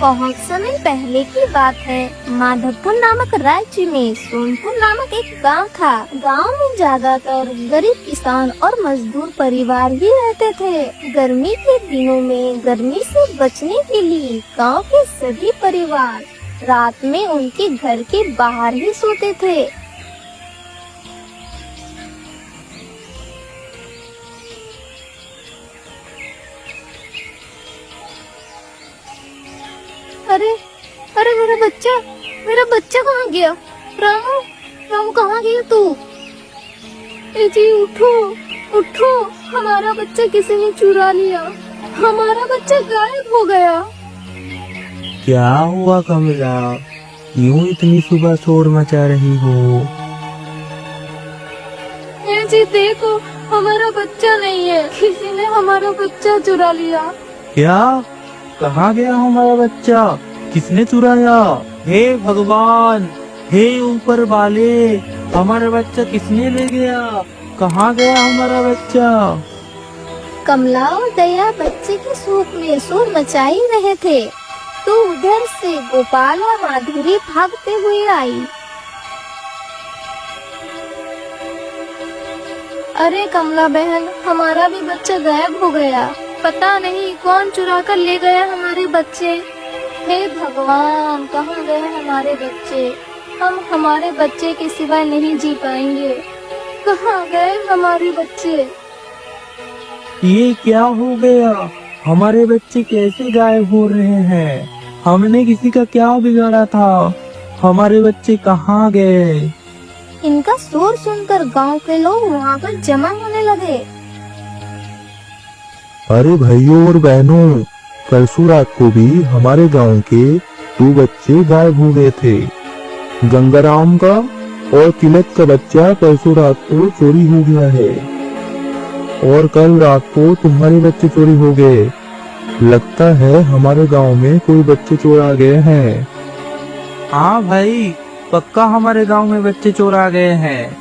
बहुत समय पहले की बात है। माधवपुर नामक राज्य में सोनपुर नामक एक गांव था। गांव में ज्यादातर गरीब किसान और मजदूर परिवार ही रहते थे। गर्मी के दिनों में गर्मी से बचने के लिए गांव के सभी परिवार रात में उनके घर के बाहर ही सोते थे। अरे अरे मेरा बच्चा कहाँ गया? रामू रामू कहाँ गया तू? ए जी उठो उठो, हमारा बच्चा किसी ने चुरा लिया। हमारा बच्चा गायब हो गया। क्या हुआ कमला, क्यों इतनी सुबह शोर मचा रही हो? ए जी देखो, हमारा बच्चा नहीं है, किसी ने हमारा बच्चा चुरा लिया। क्या? कहाँ गया हमारा बच्चा? किसने चुराया? हे भगवान, हे ऊपर वाले, हमारा बच्चा किसने ले गया? कहाँ गया हमारा बच्चा? कमला और दया बच्चे के शोक में शोर मचा ही रहे थे, तो उधर से गोपाल और माधुरी भागते हुए आई। अरे कमला बहन, हमारा भी बच्चा गायब हो गया। पता नहीं कौन चुरा कर ले गया हमारे बच्चे। हे भगवान, कहाँ गए हमारे बच्चे? हम हमारे बच्चे के सिवाय नहीं जी पाएंगे। कहाँ गए हमारे बच्चे? ये क्या हो गया? हमारे बच्चे कैसे गायब हो रहे हैं? हमने किसी का क्या बिगाड़ा था? हमारे बच्चे कहाँ गए? इनका शोर सुनकर गांव के लोग वहाँ पर जमा होने लगे। अरे भाइयों और बहनों, परसों रात को भी हमारे गांव के 2 बच्चे गायब हो गए थे। गंगाराम का और तिलक का बच्चा परसों रात को चोरी हो गया है, और कल रात को तुम्हारे बच्चे चोरी हो गए। लगता है हमारे गांव में कोई बच्चे चोरा गए हैं। हाँ भाई, पक्का हमारे गांव में बच्चे चोरा गए हैं।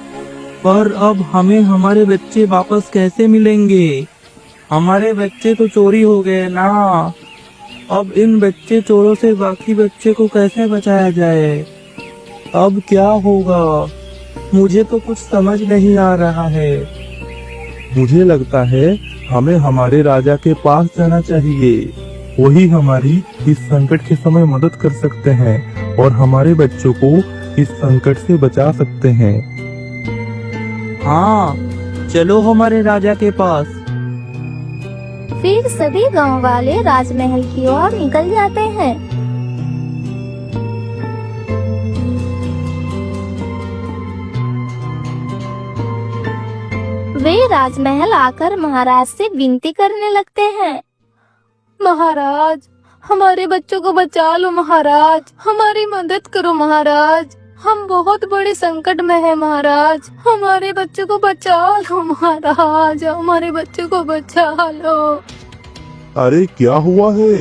पर अब हमें हमारे बच्चे वापस कैसे मिलेंगे? हमारे बच्चे तो चोरी हो गए ना। अब इन बच्चे चोरों से बाकी बच्चे को कैसे बचाया जाए? अब क्या होगा? मुझे तो कुछ समझ नहीं आ रहा है। मुझे लगता है हमें हमारे राजा के पास जाना चाहिए। वही हमारी इस संकट के समय मदद कर सकते हैं और हमारे बच्चों को इस संकट से बचा सकते हैं। हाँ, चलो हमारे राजा के पास। फिर सभी गांव वाले राजमहल की ओर निकल जाते हैं। वे राजमहल आकर महाराज से विनती करने लगते हैं। महाराज, हमारे बच्चों को बचा लो महाराज, हमारी मदद करो महाराज, हम बहुत बड़े संकट में हैं महाराज, हमारे बच्चे को बचा लो महाराज, हमारे बच्चे को बचा लो। अरे क्या हुआ है?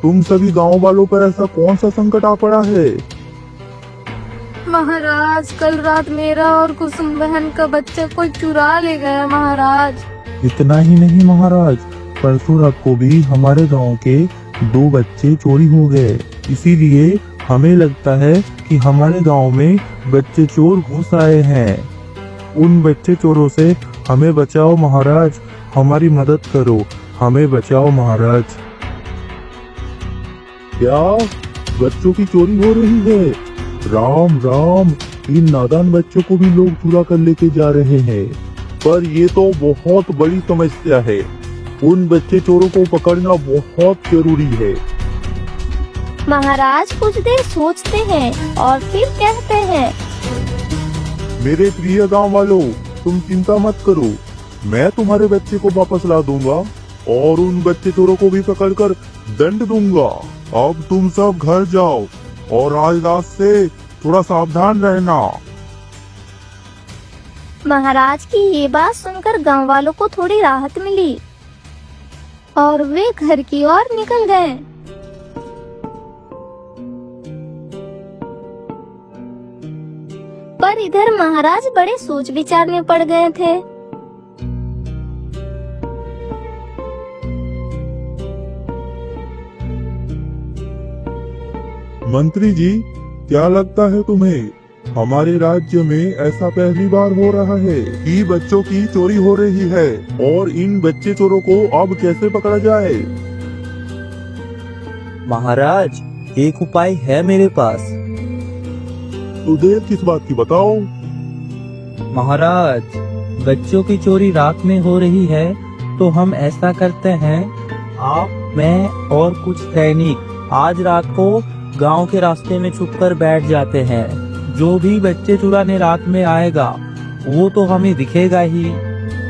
तुम सभी गांव वालों पर ऐसा कौन सा संकट आ पड़ा है? महाराज, कल रात मेरा और कुसुम बहन का बच्चा कोई चुरा ले गया महाराज। इतना ही नहीं महाराज, परसों रात को भी हमारे गांव के 2 बच्चे चोरी हो गए। इसीलिए हमें लगता है कि हमारे गांव में बच्चे चोर घुस आए हैं। उन बच्चे चोरों से हमें बचाओ महाराज, हमारी मदद करो, हमें बचाओ महाराज। क्या बच्चों की चोरी हो रही है? राम राम, इन नादान बच्चों को भी लोग चुरा कर लेके जा रहे हैं। पर ये तो बहुत बड़ी समस्या है। उन बच्चे चोरों को पकड़ना बहुत जरूरी है। महाराज कुछ देर सोचते हैं और फिर कहते हैं। मेरे प्रिय गांव वालों, तुम चिंता मत करो, मैं तुम्हारे बच्चे को वापस ला दूंगा और उन बच्चे चोरों को भी पकड़कर दंड दूंगा। अब तुम सब घर जाओ और आज रात से थोड़ा सावधान रहना। महाराज की ये बात सुनकर गांव वालों को थोड़ी राहत मिली और वे घर की ओर निकल गए। पर इधर महाराज बड़े सोच विचार में पड़ गए थे। मंत्री जी, क्या लगता है तुम्हें हमारे राज्य में ऐसा पहली बार हो रहा है कि बच्चों की चोरी हो रही है, और इन बच्चे चोरों को अब कैसे पकड़ा जाए? महाराज, एक उपाय है मेरे पास। तो देर किस बात की, बताओ। महाराज, बच्चों की चोरी रात में हो रही है, तो हम ऐसा करते हैं, आप, मैं और कुछ सैनिक आज रात को गांव के रास्ते में छुपकर बैठ जाते हैं। जो भी बच्चे चुराने रात में आएगा वो तो हमें दिखेगा ही,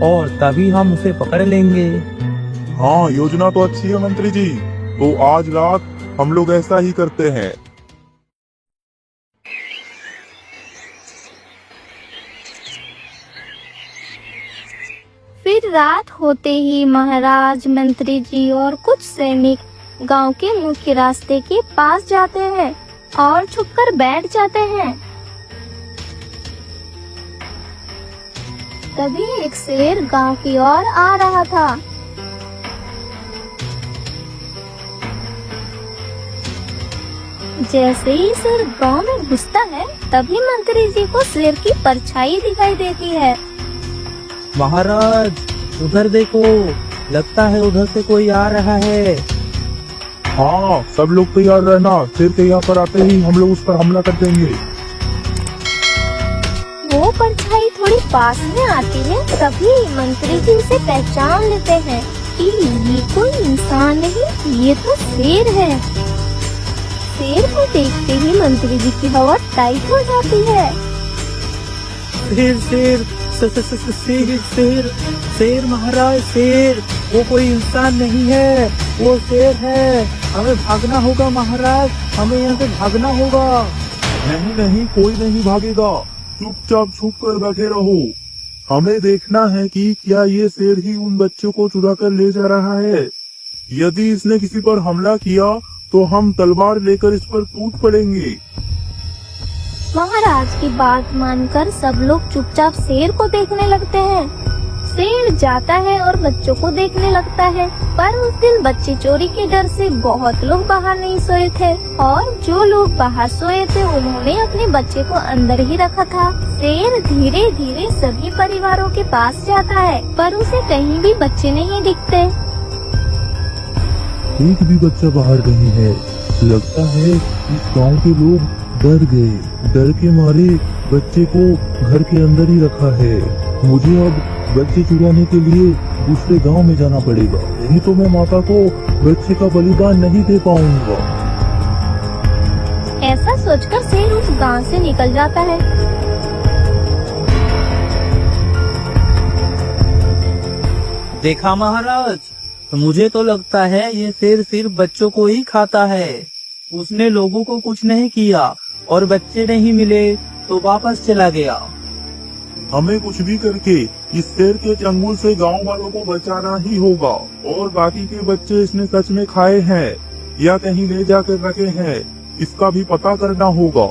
और तभी हम उसे पकड़ लेंगे। हाँ, योजना तो अच्छी है मंत्री जी। तो आज रात हम लोग ऐसा ही करते हैं। फिर रात होते ही महाराज, मंत्री जी और कुछ सैनिक गांव के मुख्य रास्ते के पास जाते हैं और छुपकर बैठ जाते हैं। तभी एक शेर गांव की ओर आ रहा था। जैसे ही शेर गांव में घुसता है, तभी मंत्री जी को शेर की परछाई दिखाई देती है। महाराज, उधर देखो, लगता है उधर से कोई आ रहा है। हाँ, सब लोग तैयार रहना, शेर के यहाँ पर आते ही हम लोग उस पर हमला कर देंगे। वो परछाई थोड़ी पास में आती है, तभी मंत्री जी उसे पहचान लेते हैं कि ये कोई इंसान नहीं, ये तो शेर है। शेर को देखते ही मंत्री जी की हवा टाइट हो जाती है। शेर शेर शेर शेर शेर महाराज, शेर, वो कोई इंसान नहीं है, वो शेर है। हमें भागना होगा महाराज, हमें यहाँ से भागना होगा। नहीं नहीं, कोई नहीं भागेगा, चुपचाप छुप कर बैठे रहो। हमें देखना है कि क्या ये शेर ही उन बच्चों को चुरा कर ले जा रहा है। यदि इसने किसी पर हमला किया तो हम तलवार लेकर इस पर टूट पड़ेंगे। महाराज की बात मानकर सब लोग चुपचाप शेर को देखने लगते हैं। शेर जाता है और बच्चों को देखने लगता है, पर उस दिन बच्चे चोरी के डर से बहुत लोग बाहर नहीं सोए थे, और जो लोग बाहर सोए थे उन्होंने अपने बच्चे को अंदर ही रखा था। शेर धीरे धीरे सभी परिवारों के पास जाता है, पर उसे कहीं भी बच्चे नहीं दिखते। एक भी बच्चा बाहर नहीं है। लगता है इस गांव के लोग डर गए। डर के मारे बच्चे को घर के अंदर ही रखा है। मुझे अब बच्चे चुराने के लिए दूसरे गांव में जाना पड़ेगा, नहीं तो मैं माता को बच्चे का बलिदान नहीं दे पाऊंगा। ऐसा सोचकर शेर उस गांव से निकल जाता है। देखा महाराज, मुझे तो लगता है ये शेर सिर्फ बच्चों को ही खाता है। उसने लोगों को कुछ नहीं किया और बच्चे नहीं मिले तो वापस चला गया। हमें कुछ भी करके इस शेर के चंगुल से गांव वालों को बचाना ही होगा, और बाकी के बच्चे इसने सच में खाए हैं या कहीं ले जाकर रखे हैं, इसका भी पता करना होगा।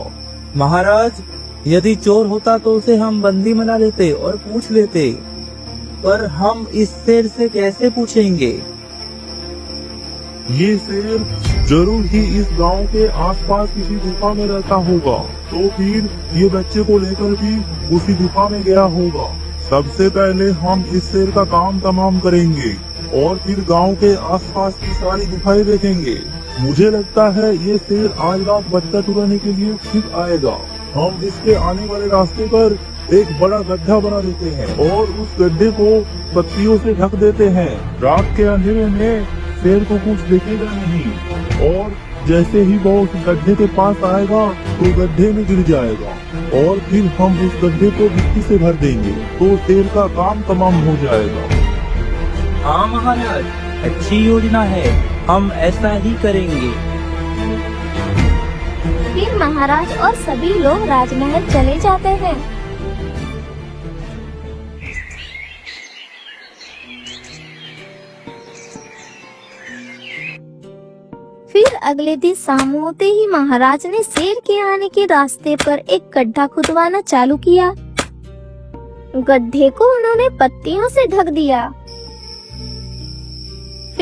महाराज, यदि चोर होता तो उसे हम बंदी बना लेते और पूछ लेते, पर हम इस शेर से कैसे पूछेंगे? ये शेर जरूर ही इस गांव के आसपास किसी गुफा में रहता होगा, तो फिर ये बच्चे को लेकर भी उसी गुफा में गया होगा। सबसे पहले हम इस शेर का काम तमाम करेंगे और फिर गांव के आसपास की सारी गुफाएं देखेंगे। मुझे लगता है ये शेर आज रात बच्चा चुराने के लिए फिर आएगा। हम इसके आने वाले रास्ते पर एक बड़ा गड्ढा बना देते हैं और उस गड्ढे को पत्तियों से ढक देते हैं। रात के अंधेरे में शेर को कुछ दिखेगा नहीं, और जैसे ही वो उस गड्ढे के पास आएगा तो गड्ढे में गिर जाएगा, और फिर हम उस गड्ढे को मिट्टी से भर देंगे तो शेर का काम तमाम हो जाएगा। हाँ महाराज, अच्छी योजना है, हम ऐसा ही करेंगे। फिर महाराज और सभी लोग राजमहल चले जाते हैं। फिर अगले दिन शाम होते ही महाराज ने शेर के आने के रास्ते पर एक गड्ढा खुदवाना चालू किया। गड्ढे को उन्होंने पत्तियों से ढक दिया।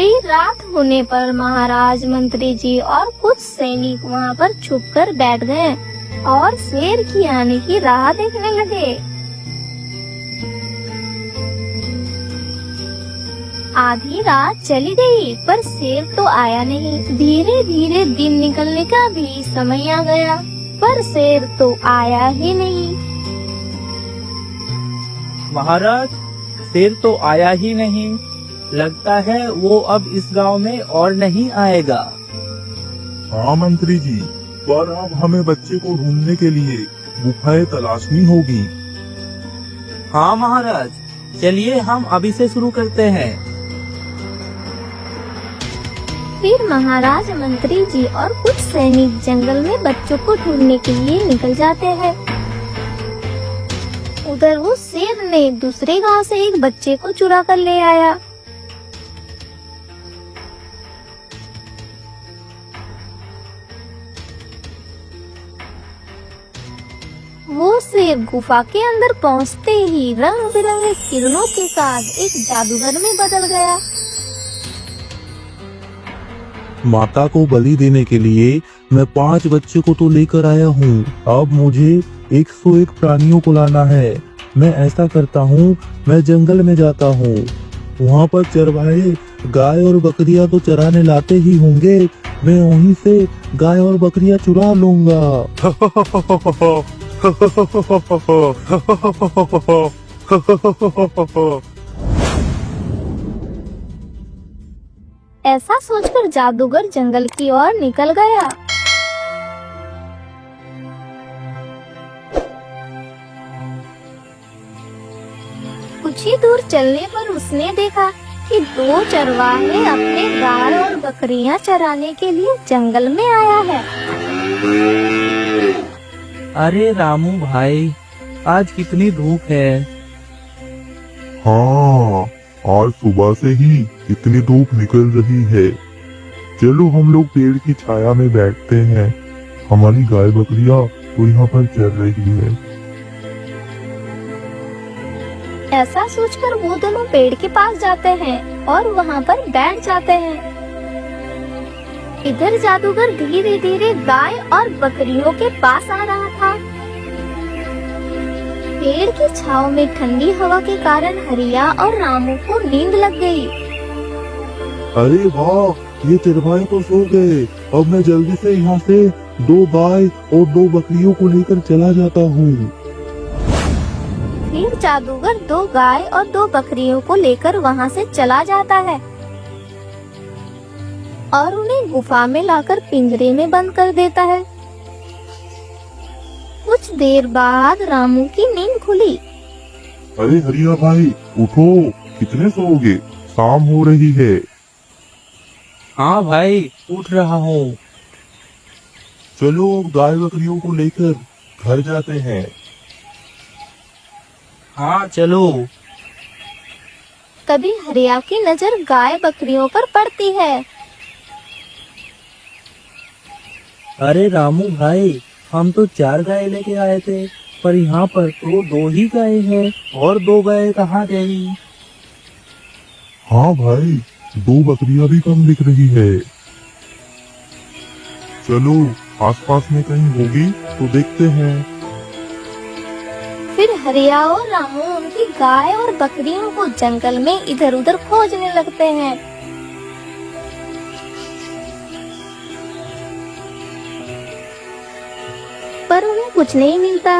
फिर रात होने पर महाराज, मंत्री जी और कुछ सैनिक वहाँ पर छुपकर बैठ गए और शेर की आने की राह देखने लगे। आधी रात चली गई पर शेर तो आया नहीं। धीरे धीरे दिन निकलने का भी समय आ गया पर शेर तो आया ही नहीं। महाराज, शेर तो आया ही नहीं। लगता है वो अब इस गांव में और नहीं आएगा। हाँ मंत्री जी, पर अब हमें बच्चे को ढूंढने के लिए गुफाएं तलाशनी होगी। हाँ महाराज, चलिए हम अभी से शुरू करते हैं। फिर महाराज, मंत्री जी और कुछ सैनिक जंगल में बच्चों को ढूंढने के लिए निकल जाते हैं। उधर वो शेर ने दूसरे गांव से एक बच्चे को चुरा कर ले आया। वो शेर गुफा के अंदर पहुंचते ही रंग बिरंगे किरणों के साथ एक जादूगर में बदल गया। माता को बलि देने के लिए मैं 5 बच्चों को तो लेकर आया हूँ। अब मुझे 101 प्राणियों को लाना है। मैं ऐसा करता हूँ, मैं जंगल में जाता हूँ। वहाँ पर चरवाहे गाय और बकरियाँ तो चराने लाते ही होंगे। मैं वहीं से गाय और बकरियाँ चुरा लूंगा। ऐसा सोचकर जादूगर जंगल की ओर निकल गया। कुछ ही दूर चलने पर उसने देखा कि 2 चरवाहे अपने गाय और बकरियां चराने के लिए जंगल में आया है। अरे रामू भाई, आज कितनी धूप है। हाँ, आज सुबह से ही इतनी धूप निकल रही है। चलो हम लोग पेड़ की छाया में बैठते हैं। हमारी गाय बकरियां तो यहाँ पर चल रही है। ऐसा सोचकर वो दोनों पेड़ के पास जाते हैं और वहाँ पर बैठ जाते हैं। इधर जादूगर धीरे धीरे गाय और बकरियों के पास आ रहा था। पेड़ की छांव में ठंडी हवा के कारण हरिया और रामू को नींद लग गई। अरे वाह, ये चरवाहे तो सो गए। अब मैं जल्दी से यहाँ से 2 गाय और 2 बकरियों को लेकर चला जाता हूँ। फिर जादूगर 2 गाय और 2 बकरियों को लेकर वहाँ से चला जाता है और उन्हें गुफा में लाकर पिंजरे में बंद कर देता है। कुछ देर बाद रामू की नींद खुली। अरे हरिया भाई, उठो, कितने सोओगे? शाम हो रही है। हाँ भाई, उठ रहा हूँ। चलो अब गाय बकरियों को लेकर घर जाते हैं। हाँ चलो। तभी हरिया की नजर गाय बकरियों पर पड़ती है। अरे रामू भाई, हम तो 4 गाय लेके आए थे, पर यहाँ पर तो 2 ही गाय हैं। और 2 गाय कहाँ गई? हाँ भाई, 2 बकरियां भी कम दिख रही है। चलो आसपास में कहीं होगी तो देखते हैं। फिर हरिया और रामू उनकी गाय और बकरियों को जंगल में इधर उधर खोजने लगते हैं। पर उन्हें कुछ नहीं मिलता।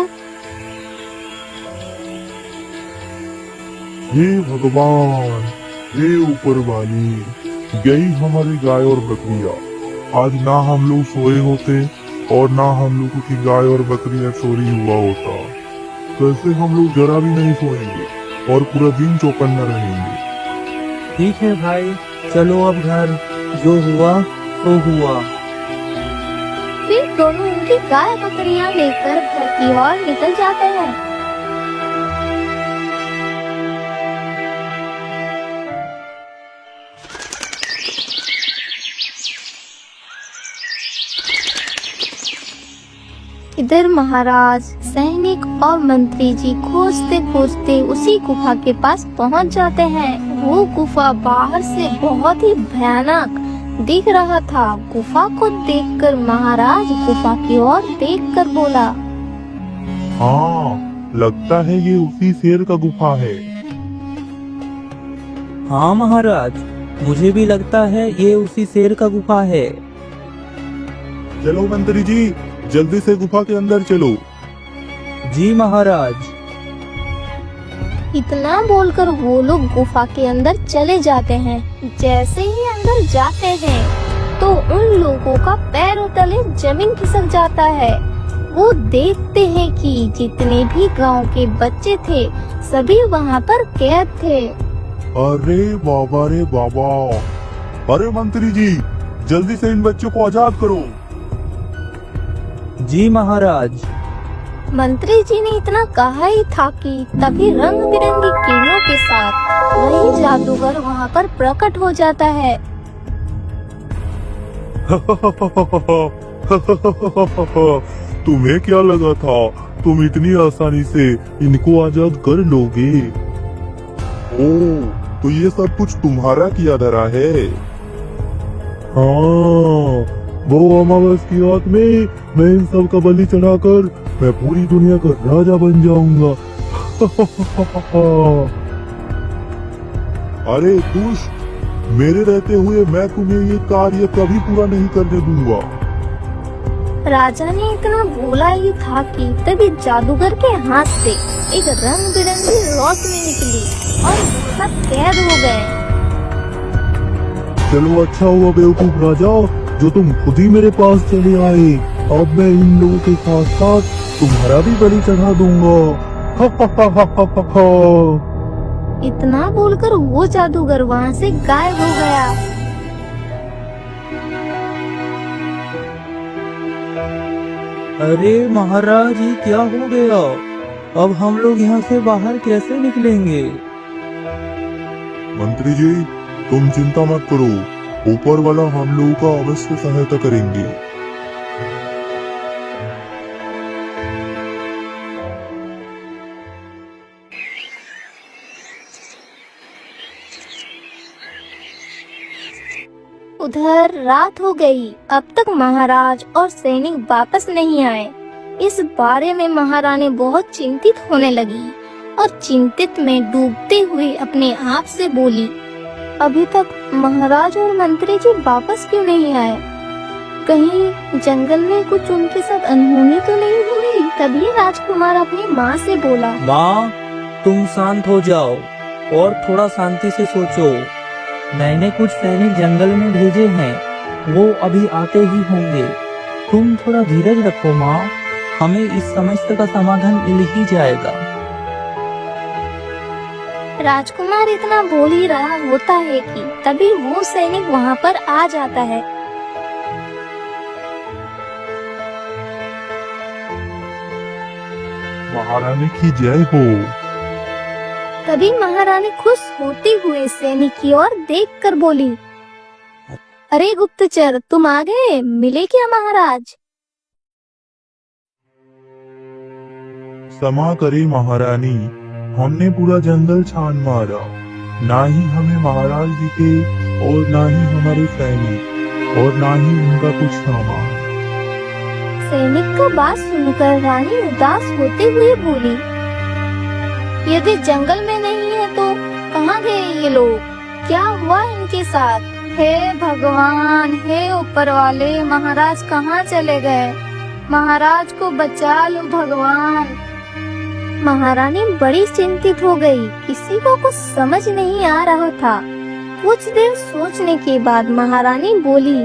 हे भगवान, हे ऊपर वाली, गई हमारी गाय और बकरियां। आज ना हम लोग सोए होते और ना हम लोगों की गाय और बकरियां चोरी हुआ होता। कैसे हम लोग जरा भी नहीं सोएंगे और पूरा दिन चौकन्ना रहेंगे। ठीक है भाई, चलो अब घर। जो हुआ तो हुआ। फिर दोनों उनकी गाय बकरियां लेकर घर की ओर निकल जाते हैं। इधर महाराज, सैनिक और मंत्री जी खोजते खोजते उसी गुफा के पास पहुंच जाते हैं। वो गुफा बाहर से बहुत ही भयानक दिख रहा था। गुफा को देखकर महाराज गुफा की ओर देखकर बोला, हाँ, लगता है ये उसी शेर का गुफा है। हाँ महाराज, मुझे भी लगता है ये उसी शेर का गुफा है। चलो मंत्री जी, जल्दी से गुफा के अंदर चलो। जी महाराज। इतना बोलकर वो लोग गुफा के अंदर चले जाते हैं। जैसे ही अंदर जाते हैं तो उन लोगों का पैरों तले जमीन खिसक जाता है। वो देखते हैं कि जितने भी गांव के बच्चे थे सभी वहाँ पर कैद थे। अरे बाबा रे बाबा, अरे मंत्री जी, जल्दी से इन बच्चों को आजाद करो। जी महाराज। मंत्री जी ने इतना कहा ही था कि तभी रंग बिरंगी कीड़ों के साथ वही जादूगर वहाँ पर प्रकट हो जाता है। तुम्हें क्या लगा था तुम इतनी आसानी से इनको आजाद कर लोगे? ओह, तो ये सब कुछ तुम्हारा किया धरा है। हाँ, वो अमावस की रात में मैं इन सब का बलि चढ़ाकर मैं पूरी दुनिया का राजा बन जाऊंगा। अरे दुष्ट, मेरे रहते हुए मैं तुम्हें ये कार्य कभी पूरा नहीं करने दूंगा। राजा ने इतना बोला ही था कि तभी जादूगर के हाथ से एक रंग बिरंगी रोशनी निकली और वो सब कैद हो गए। चलो अच्छा हुआ बेवकूफ राजा, जो तुम खुद ही मेरे पास चले आए। अब मैं इन लोगों के साथ साथ तुम्हारा भी बलि चढ़ा दूंगा। इतना बोलकर वो जादूगर वहाँ से गायब हो गया। अरे महाराज, ये क्या हो गया? अब हम लोग यहाँ से बाहर कैसे निकलेंगे? मंत्री जी, तुम चिंता मत करो, ऊपर वाला हम लोगों का अवश्य सहायता करेंगे। उधर रात हो गई। अब तक महाराज और सैनिक वापस नहीं आए। इस बारे में महारानी बहुत चिंतित होने लगी और चिंतित में डूबते हुए अपने आप से बोली, अभी तक महाराज और मंत्री जी वापस क्यों नहीं आए? कहीं जंगल में कुछ उनके साथ अनहोनी तो नहीं हुई? तभी राजकुमार अपनी माँ से बोला, माँ, तुम शांत हो जाओ और थोड़ा शांति से सोचो। मैंने कुछ सैनिक जंगल में भेजे हैं, वो अभी आते ही होंगे। तुम थोड़ा धीरज रखो माँ, हमें इस समस्या का समाधान मिल ही जाएगा। राजकुमार इतना बोल ही रहा होता है कि तभी वो सैनिक वहाँ पर आ जाता है। महारानी की जय हो। तभी महारानी खुश होते हुए सैनिक की ओर देखकर बोली, अरे गुप्तचर, तुम आ गए, मिले क्या महाराज? क्षमा करे महारानी, हमने पूरा जंगल छान मारा, ना ही हमें महाराज दिखे और ना ही हमारे सैनिक और ना ही उनका कुछ सामान। सैनिक का बात सुनकर रानी उदास होते हुए बोली, यदि जंगल में नहीं है तो कहाँ गए ये लोग? क्या हुआ इनके साथ? हे भगवान, हे ऊपर वाले, महाराज कहाँ चले गए? महाराज को बचा लो भगवान। महारानी बड़ी चिंतित हो गई। किसी को कुछ समझ नहीं आ रहा था। कुछ देर सोचने के बाद महारानी बोली,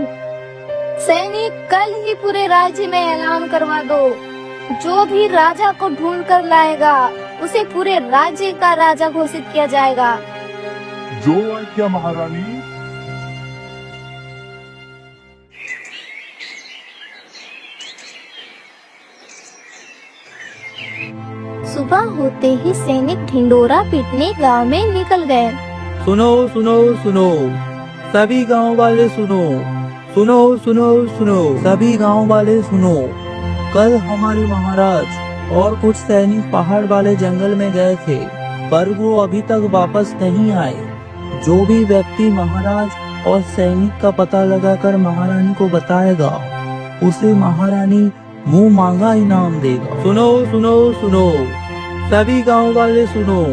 सैनिक, कल ही पूरे राज्य में ऐलान करवा दो, जो भी राजा को ढूंढ कर लाएगा उसे पूरे राज्य का राजा घोषित किया जाएगा। जो आज्ञा महारानी। सुबह होते ही सैनिक ढिंडोरा पीटने गांव में निकल गए। सुनो सुनो सुनो, सभी गांव वाले सुनो, सुनो सुनो सुनो, सभी गांव वाले सुनो। कल हमारे महाराज और कुछ सैनिक पहाड़ वाले जंगल में गए थे, पर वो अभी तक वापस नहीं आए। जो भी व्यक्ति महाराज और सैनिक का पता लगाकर महारानी को बताएगा, उसे महारानी मुंह मांगा इनाम देगा। सुनो सुनो सुनो, सभी गांव वाले सुनो,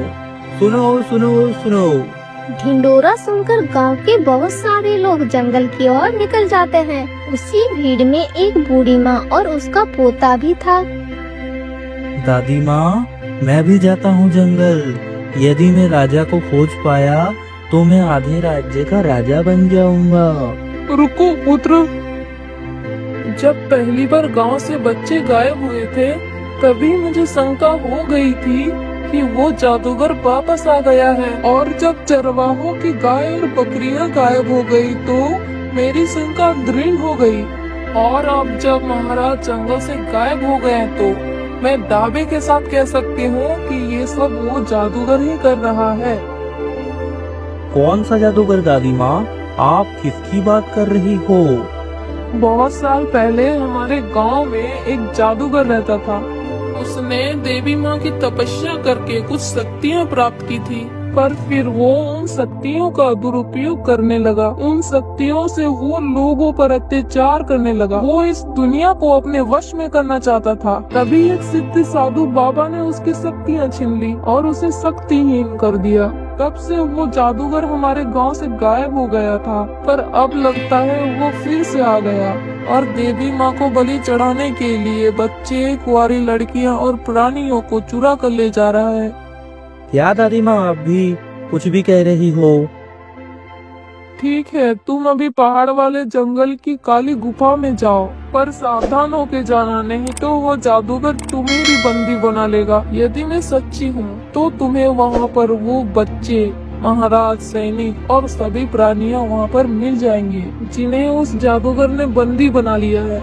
सुनो सुनो सुनो। ढिंडोरा सुनकर गांव के बहुत सारे लोग जंगल की ओर निकल जाते हैं। उसी भीड़ में एक बूढ़ी माँ और उसका पोता भी था। दादी माँ, मैं भी जाता हूँ जंगल। यदि मैं राजा को खोज पाया तो मैं आधे राज्य का राजा बन जाऊंगा। रुको पुत्र, जब पहली बार गांव से बच्चे गायब हुए थे, तभी मुझे शंका हो गई थी कि वो जादूगर वापस आ गया है। और जब चरवाहों की गाय और बकरियां गायब हो गई तो मेरी शंका दृढ़ हो गई। और अब जब महाराज जंगल से गायब हो गए तो मैं दावे के साथ कह सकती हूँ कि ये सब वो जादूगर ही कर रहा है। कौन सा जादूगर दादी माँ? आप किसकी बात कर रही हो? बहुत साल पहले हमारे गांव में एक जादूगर रहता था। उसने देवी माँ की तपस्या करके कुछ शक्तियाँ प्राप्त की थी, पर फिर वो उन शक्तियों का दुरुपयोग करने लगा। उन शक्तियों से वो लोगों पर अत्याचार करने लगा। वो इस दुनिया को अपने वश में करना चाहता था। तभी एक सिद्ध साधु बाबा ने उसकी शक्तियाँ छीन ली और उसे शक्तिहीन कर दिया। तब से वो जादूगर हमारे गांव से गायब हो गया था, पर अब लगता है वो फिर से आ गया और देवी माँ को बलि चढ़ाने के लिए बच्चे, कुंवारी लड़कियाँ और प्राणियों को चुरा कर ले जा रहा है। क्या दादी माँ, आप भी कुछ भी कह रही हो? ठीक है, तुम अभी पहाड़ वाले जंगल की काली गुफा में जाओ, पर सावधान होके जाना, नहीं तो वो जादूगर तुम्हें भी बंदी बना लेगा। यदि मैं सच्ची हूँ तो तुम्हें वहाँ पर वो बच्चे, महाराज, सैनिक और सभी प्राणियाँ वहाँ पर मिल जाएंगे जिन्हें उस जादूगर ने बंदी बना लिया है।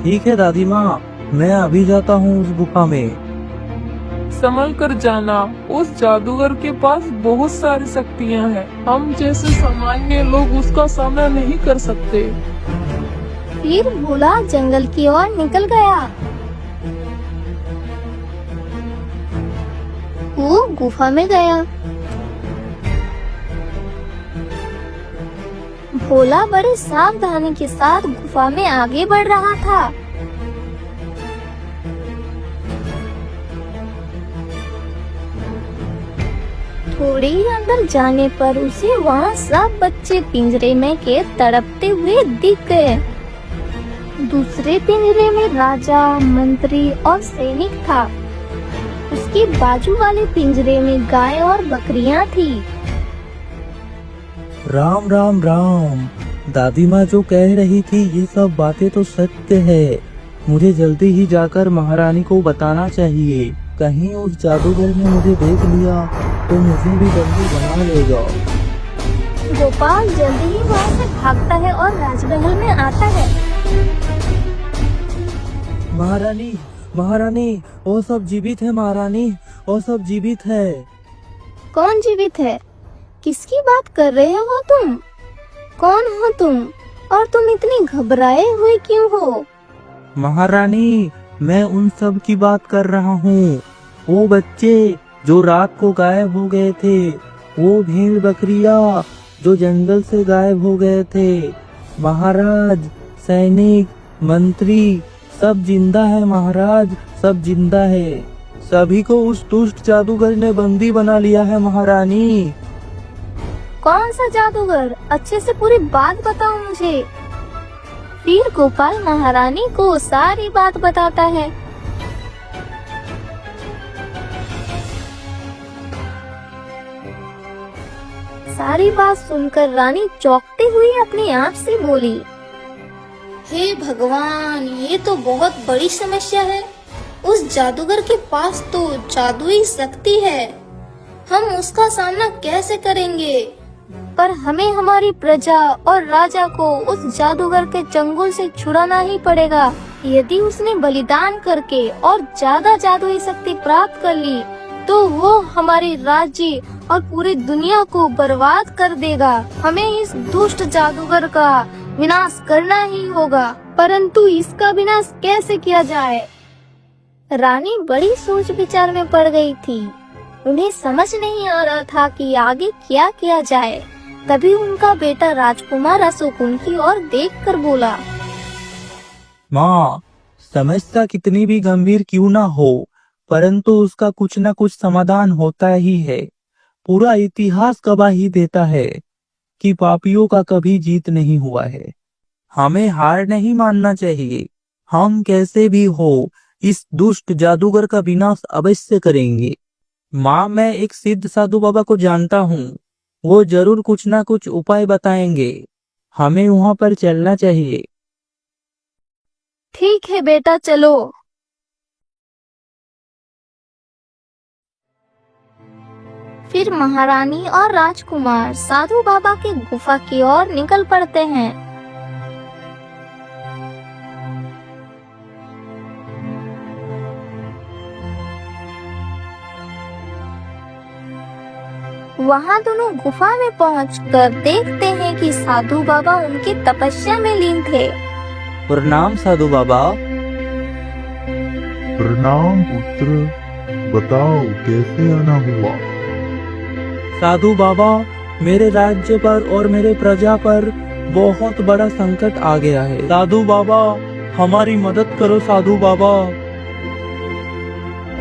ठीक है दादी माँ, मैं अभी जाता हूँ उस गुफा में। संभल कर जाना, उस जादूगर के पास बहुत सारी शक्तियाँ हैं। हम जैसे सामान्य लोग उसका सामना नहीं कर सकते। फिर भोला जंगल की ओर निकल गया। वो गुफा में गया। भोला बड़े सावधानी के साथ गुफा में आगे बढ़ रहा था। थोड़े ही अंदर जाने पर उसे वहाँ सब बच्चे पिंजरे में कैद तड़पते हुए दिख गए। दूसरे पिंजरे में राजा, मंत्री और सैनिक था। उसके बाजू वाले पिंजरे में गाय और बकरियां थी। राम राम राम, दादी माँ जो कह रही थी ये सब बातें तो सत्य है। मुझे जल्दी ही जाकर महारानी को बताना चाहिए। कहीं उस जादूगर ने मुझे देख लिया तो मुझे भी बंदी बना लेगा। गोपाल जल्दी ही वहाँ से भागता है और राजमहल में आता है। महारानी, महारानी, वो सब जीवित है महारानी, वो सब जीवित है। कौन जीवित है? किसकी बात कर रहे हो तुम? कौन हो तुम? और तुम इतनी घबराए हुए क्यों हो? महारानी, मैं उन सब की बात कर रहा हूँ। वो बच्चे जो रात को गायब हो गए थे, वो भेड़ बकरियाँ जो जंगल से गायब हो गए थे, महाराज, सैनिक, मंत्री सब जिंदा है महाराज, सब जिंदा है। सभी को उस दुष्ट जादूगर ने बंदी बना लिया है महारानी। कौन सा जादूगर? अच्छे से पूरी बात बताओ मुझे। फिर गोपाल महारानी को सारी बात बताता है। सारी बात सुनकर रानी चौंकते हुए अपने आप से बोली, हे भगवान, ये तो बहुत बड़ी समस्या है। उस जादूगर के पास तो जादुई शक्ति है, हम उसका सामना कैसे करेंगे? पर हमें हमारी प्रजा और राजा को उस जादूगर के चंगुल से छुड़ाना ही पड़ेगा। यदि उसने बलिदान करके और ज्यादा जादुई शक्ति प्राप्त कर ली तो वो हमारे राज्य और पूरी दुनिया को बर्बाद कर देगा। हमें इस दुष्ट जादूगर का विनाश करना ही होगा, परंतु इसका विनाश कैसे किया जाए? रानी बड़ी सोच विचार में पड़ गई थी। उन्हें समझ नहीं आ रहा था कि आगे क्या किया जाए। तभी उनका बेटा राजकुमार अशोक उनकी ओर देखकर बोला, माँ, समस्या कितनी भी गंभीर क्यों ना हो, परंतु उसका कुछ न कुछ समाधान होता ही है। पूरा इतिहास गवाही देता है कि पापियों का कभी जीत नहीं हुआ है। हमें हार नहीं मानना चाहिए। हम कैसे भी हो इस दुष्ट जादूगर का विनाश अवश्य करेंगे। माँ, मैं एक सिद्ध साधु बाबा को जानता हूँ। वो जरूर कुछ ना कुछ उपाय बताएंगे। हमें वहाँ पर चलना चाहिए। ठीक है बेटा, चलो। फिर महारानी और राजकुमार साधु बाबा की गुफा की ओर निकल पड़ते हैं। वहाँ दोनों गुफा में पहुंचकर देखते हैं कि साधु बाबा उनकी तपस्या में लीन थे। प्रणाम साधु बाबा। प्रणाम पुत्र, बताओ कैसे आना हुआ? साधु बाबा, मेरे राज्य पर और मेरे प्रजा पर बहुत बड़ा संकट आ गया है। साधु बाबा, हमारी मदद करो साधु बाबा।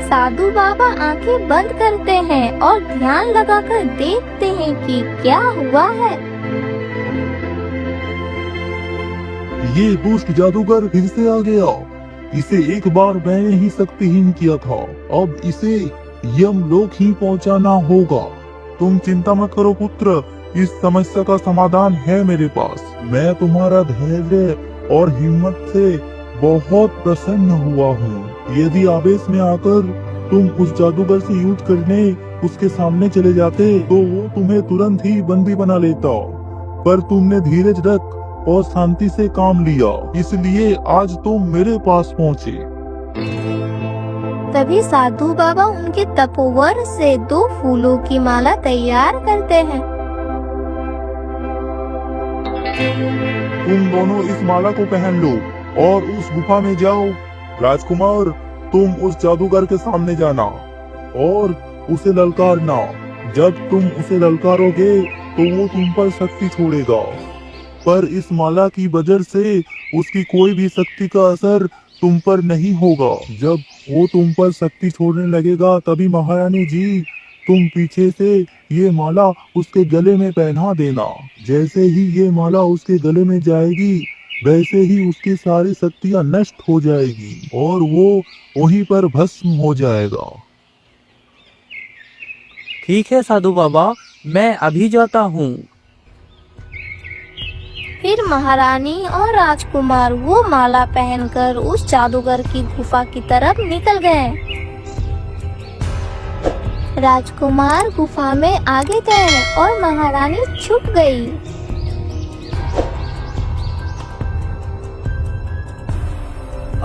साधु बाबा आंखें बंद करते हैं और ध्यान लगाकर देखते हैं कि क्या हुआ है। ये दुष्ट जादूगर फिर से आ गया। इसे एक बार मैंने ही शक्तिहीन किया था, अब इसे यमलोक ही पहुंचाना होगा। तुम चिंता मत करो पुत्र, इस समस्या का समाधान है मेरे पास। मैं तुम्हारा धैर्य और हिम्मत से बहुत प्रसन्न हुआ हूँ। यदि आवेश में आकर तुम उस जादूगर से युद्ध करने उसके सामने चले जाते तो वो तुम्हें तुरंत ही बंदी बना लेता, पर तुमने धीरज रख और शांति से काम लिया, इसलिए आज तुम मेरे पास पहुँचे। तभी साधु बाबा उनके तपोवन से 2 फूलों की माला तैयार करते हैं। तुम दोनों इस माला को पहन लो और उस गुफा में जाओ। राजकुमार, तुम उस जादूगर के सामने जाना और उसे ललकारना। जब तुम उसे ललकारोगे तो वो तुम पर शक्ति छोड़ेगा, पर इस माला की वजह से उसकी कोई भी शक्ति का असर तुम पर नहीं होगा। जब वो तुम पर शक्ति छोड़ने लगेगा तभी महारानी जी, तुम पीछे से ये माला उसके गले में पहना देना। जैसे ही ये माला उसके गले में जाएगी वैसे ही उसकी सारी शक्तियां नष्ट हो जाएगी और वो वहीं पर भस्म हो जाएगा। ठीक है साधु बाबा, मैं अभी जाता हूँ। फिर महारानी और राजकुमार वो माला पहनकर उस जादूगर की गुफा की तरफ निकल गए। राजकुमार गुफा में आगे गए और महारानी छुप गई।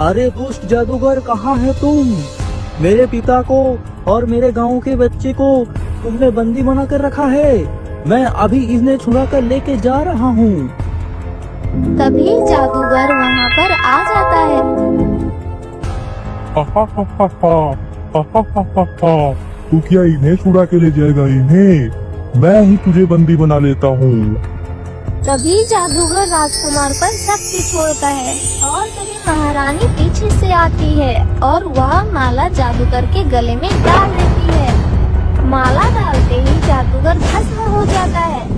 अरे दुष्ट जादूगर, कहाँ है तुम? मेरे पिता को और मेरे गांव के बच्चे को तुमने बंदी बना कर रखा है। मैं अभी इन्हें छुड़ा कर लेके जा रहा हूँ। तभी जादूगर वहाँ पर आ जाता है। तू क्या इन्हें छुड़ा के ले जाएगा? इन्हें मैं ही तुझे बंदी बना लेता हूँ। तभी जादूगर राजकुमार पर शक्ति छोड़ता है और तभी महारानी पीछे से आती है और वह माला जादूगर के गले में डाल देती है। माला डालते ही जादूगर भस्म हो जाता है।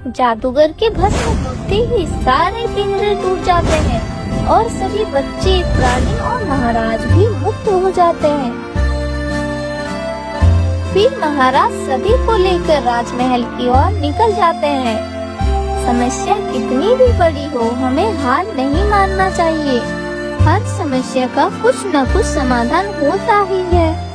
जादूगर के भस्म होते ही सारे पिंजरे टूट जाते हैं और सभी बच्चे, प्राणी और महाराज भी मुक्त हो जाते हैं। फिर महाराज सभी को लेकर राजमहल की ओर निकल जाते हैं। समस्या कितनी भी बड़ी हो, हमें हार नहीं मानना चाहिए। हर समस्या का कुछ न कुछ समाधान होता ही है।